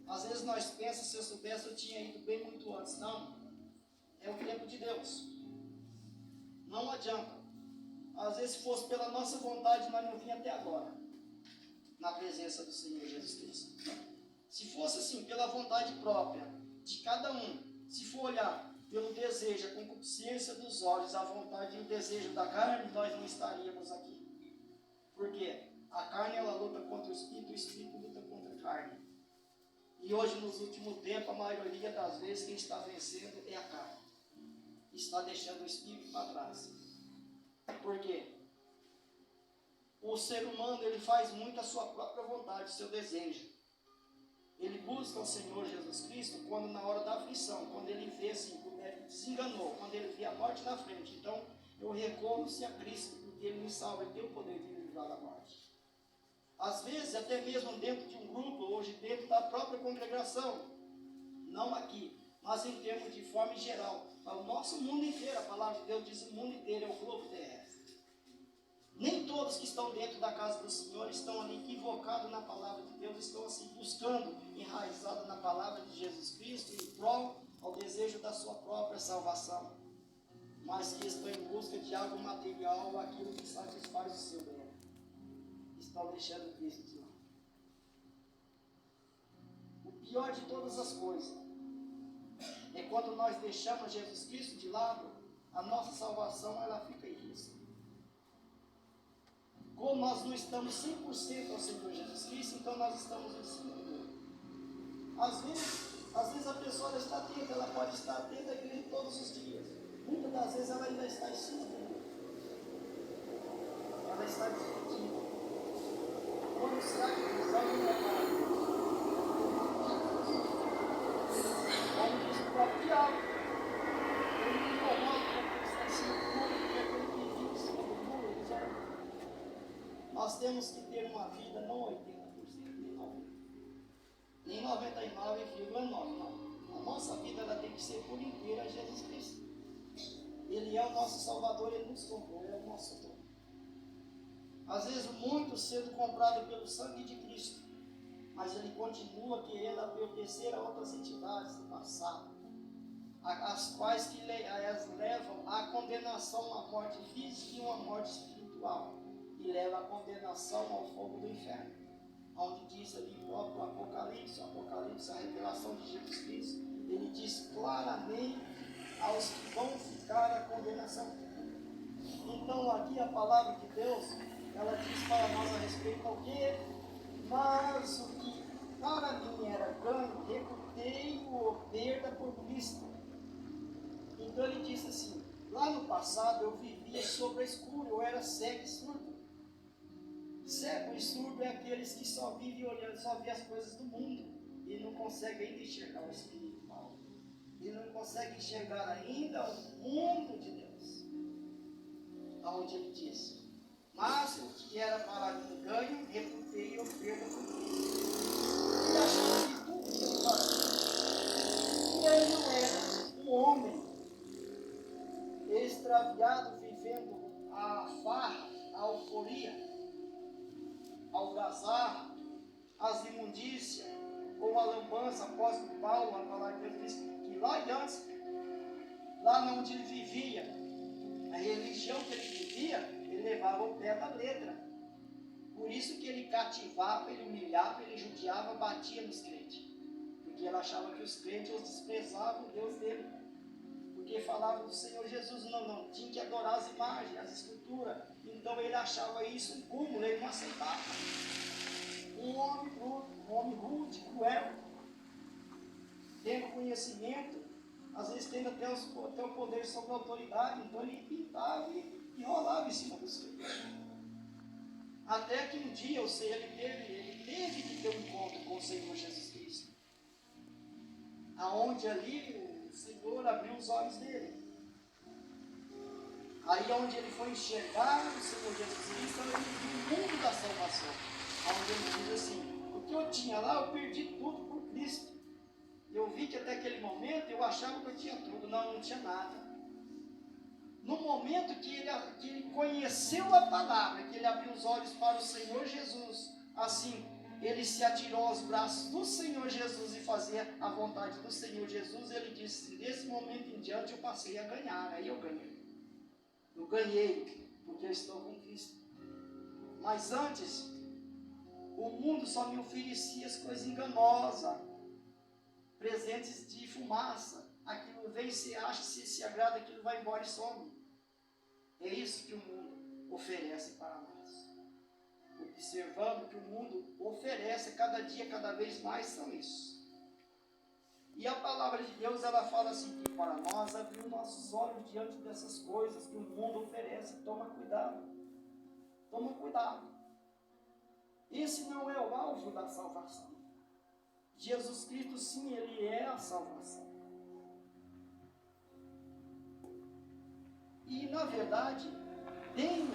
Às vezes nós pensamos, se eu soubesse eu tinha ido bem muito antes. Não, é o tempo de Deus. Não adianta. Às vezes se fosse pela nossa vontade, nós não vinha até agora, na presença do Senhor Jesus Cristo. Se fosse assim, pela vontade própria de cada um, se for olhar pelo desejo, a concupiscência dos olhos, a vontade e o desejo da carne, nós não estaríamos aqui. Por quê? A carne ela luta contra o espírito luta contra a carne. E hoje, nos últimos tempos, a maioria das vezes quem está vencendo é a carne. Está deixando o espírito para trás. Por quê? O ser humano ele faz muito a sua própria vontade, o seu desejo. Ele busca o Senhor Jesus Cristo quando na hora da aflição, quando ele vê assim, ele desenganou, quando ele vê a morte na frente. Então, eu recorro-se a Cristo, porque ele me salva, ele tem o poder de me livrar da morte. Às vezes, até mesmo dentro de um grupo, hoje dentro da própria congregação, não aqui, mas em termos de forma geral, o nosso mundo inteiro, a palavra de Deus diz o mundo inteiro, é o globo terrestre. Nem todos que estão dentro da casa do Senhor estão ali equivocados na palavra de Deus, estão assim buscando, enraizados na palavra de Jesus Cristo, em prol ao desejo da sua própria salvação, mas que estão em busca de algo material, aquilo que satisfaz o seu bem. Estão deixando Cristo de lado. O pior de todas as coisas é quando nós deixamos Jesus Cristo de lado, a nossa salvação ela fica em risco. Como nós não estamos 100% ao Senhor Jesus Cristo, então nós estamos em cima dele. Às vezes a pessoa ela está atenta, ela pode estar atenta à igreja todos os dias. Muitas das vezes ela ainda está em cima dele. Ela está discutindo. Quando será que Deus vai me levar? Como diz o próprio diabo, ele me incomoda porque está em cima do muro, porque aquele que vive em cima do muro, ele já... Nós temos que ter uma vida não 80%, nem 90%, nem 99,9%, não. A nossa vida ela tem que ser por inteira a Jesus Cristo. Ele é o nosso Salvador, Ele nos comprou, Ele é o nosso dono. Às vezes muito cedo comprado pelo sangue de Cristo, mas Ele continua querendo pertencer a outras entidades do passado, as quais que as levam à condenação, uma morte física e uma morte espiritual. E leva a condenação ao fogo do inferno, onde diz ali o próprio Apocalipse, a revelação de Jesus Cristo, ele diz claramente aos que vão ficar a condenação. Então aqui a palavra de Deus, ela diz para nós a respeito ao quê? Mas o que para mim era ganho, reputei-o perda por Cristo. Então ele disse assim, lá no passado eu vivia sobre a escura, eu era cego e surdo. Cego e surdo é aqueles que só vivem olhando, só vê as coisas do mundo e não consegue ainda enxergar o espiritual. E não consegue enxergar ainda o mundo de Deus. Onde ele diz, mas o que era para mim ganho, reputei eu perda por Cristo. Ele achava que tudo que ele fazia, e ele não era um homem extraviado, vivendo a farra, a euforia, algazarra, as imundícias, ou a lambança, após o Paulo, a palavra de Deus diz que lá antes, lá onde ele vivia, a religião que ele vivia, ele levava o pé da letra. Por isso que ele cativava, ele humilhava, ele judiava, batia nos crentes. Porque ele achava que os crentes os desprezavam o Deus dele. Porque falavam do Senhor Jesus, não, tinha que adorar as imagens, as esculturas. Então ele achava isso um cúmulo, ele não aceitava. Um homem bruto, um homem rude, cruel, tendo conhecimento, às vezes tendo até o poder sobre a autoridade, então ele pintava e rolava em cima dos crentes. Até que um dia, ou seja, ele teve que ter um encontro com o Senhor Jesus Cristo. Aonde ali o Senhor abriu os olhos dele. Aí onde ele foi enxergar o Senhor Jesus Cristo, ele viu o mundo da salvação. Onde ele diz assim, o que eu tinha lá, eu perdi tudo por Cristo. Eu vi que até aquele momento eu achava que eu tinha tudo, não tinha nada. No momento que ele conheceu a palavra, que ele abriu os olhos para o Senhor Jesus, assim, ele se atirou aos braços do Senhor Jesus e fazia a vontade do Senhor Jesus, ele disse, desse momento em diante eu passei a ganhar. Aí eu ganhei. Eu ganhei, porque eu estou com Cristo. Mas antes, o mundo só me oferecia as coisas enganosas, presentes de fumaça. Aquilo vem, se acha, se agrada, aquilo vai embora e some. É isso que o mundo oferece para nós. Observando que o mundo oferece cada dia, cada vez mais, são isso. E a palavra de Deus, ela fala assim, que para nós abrir nossos olhos diante dessas coisas que o mundo oferece. Toma cuidado. Toma cuidado. Esse não é o alvo da salvação. Jesus Cristo, sim, ele é a salvação. E, na verdade, tenho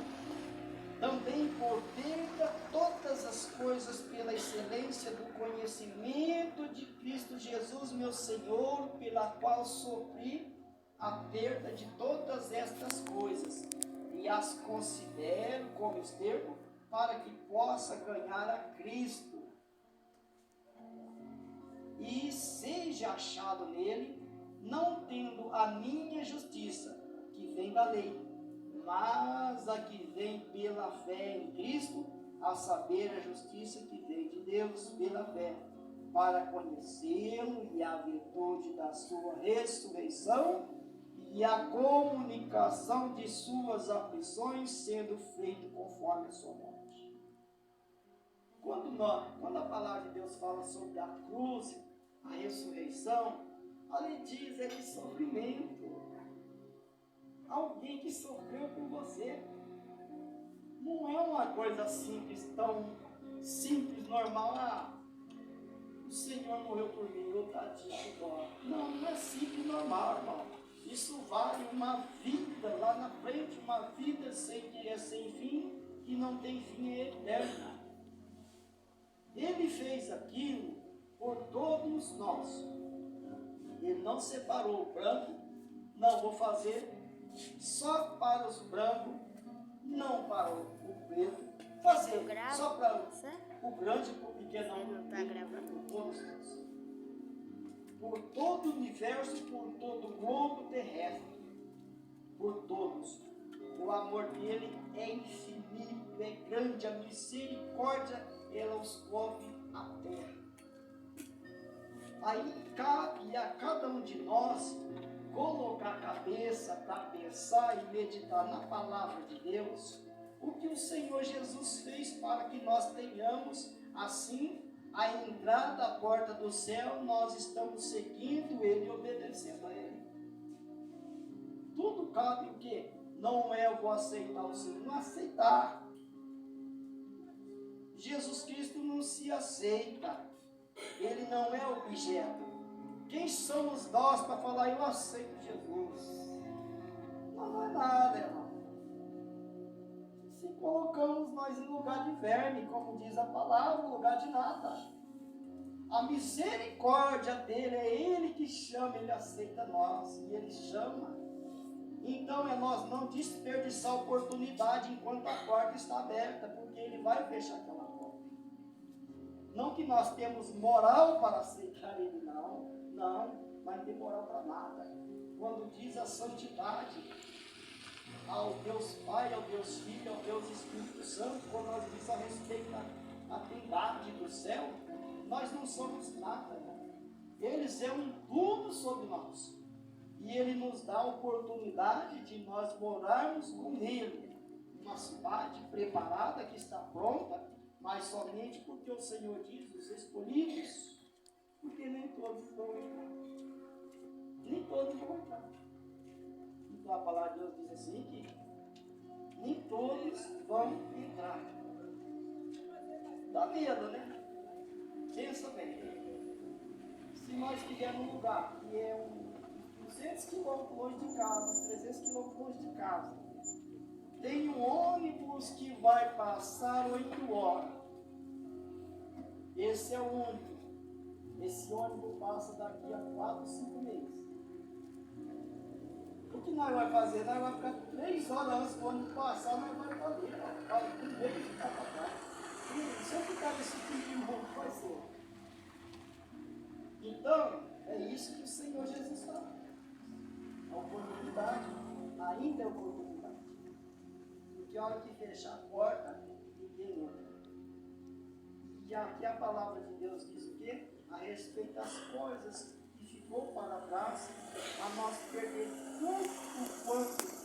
também por perda todas as coisas pela excelência do conhecimento de Cristo Jesus, meu Senhor, pela qual sofri a perda de todas estas coisas, e as considero como esterco, para que possa ganhar a Cristo, e seja achado nele, não tendo a minha justiça, que vem da lei, mas a que vem pela fé em Cristo, a saber, a justiça que vem de Deus pela fé, para conhecê-lo e a virtude da sua ressurreição e a comunicação de suas aflições, sendo feito conforme a sua morte. Quando a palavra de Deus fala sobre a cruz, a ressurreição, ali diz, é de sofrimento. Alguém que sofreu por você. Não é uma coisa simples, tão simples, normal. O Senhor morreu por mim, eu tadinho de dó. Não é simples, normal, irmão. Isso vale uma vida lá na frente, uma vida que é sem fim, que não tem fim, é eterna. Ele fez aquilo por todos nós. Ele não separou o branco, não vou fazer só para os brancos, não para o preto, fazer só para o grande e para o pequeno, por todos nós. Por todo o universo, por todo o globo terrestre, por todos. O amor dele é infinito, é grande, a misericórdia, ela os cobre a terra. Aí cabe a cada um de nós colocar a cabeça para pensar e meditar na palavra de Deus, o que o Senhor Jesus fez para que nós tenhamos, assim, a entrada à porta do céu, nós estamos seguindo Ele e obedecendo a Ele. Tudo cabe o quê? Não é eu vou aceitar o Senhor, não aceitar. Jesus Cristo não se aceita, Ele não é objeto. Quem somos nós para falar, eu aceito Jesus? Não é nada, irmão. Se colocamos nós em lugar de verme, como diz a palavra, lugar de nada. A misericórdia dele, é ele que chama, ele aceita nós, e ele chama. Então é nós não desperdiçar a oportunidade enquanto a porta está aberta, porque ele vai fechar aquela porta. Não que nós temos moral para aceitar ele, não, mas não tem moral para nada. Quando diz a santidade ao Deus Pai, ao Deus Filho, ao Deus Espírito Santo, quando nós diz a respeito da trindade do céu, nós não somos nada, né? Eles é um tudo sobre nós. E Ele nos dá a oportunidade de nós morarmos com Ele, uma cidade preparada, que está pronta, mas somente porque o Senhor diz, os escolhidos, porque nem todos vão entrar. Nem todos vão entrar. Então a palavra de Deus diz assim que nem todos vão entrar. Dá medo, né? Pensa bem. Se nós estivermos num lugar que é 200 quilômetros longe de casa, 300 quilômetros longe de casa, tem um ônibus que vai passar 8 horas. Esse é o único. Esse ônibus passa daqui a 4, 5 meses. O que nós vamos fazer? Nós vamos ficar 3 horas antes do ônibus passar, nós vamos fazer. Vai primeiro ficar para trás. E se eu ficar nesse tipo de mundo, vai ser. Então, é isso que o Senhor Jesus fala. A oportunidade, ainda é oportunidade. Porque a hora que fechar a porta, ninguém entra. E aqui a palavra de Deus diz o quê? A respeito das coisas que ficou para trás, a nós perder tanto quanto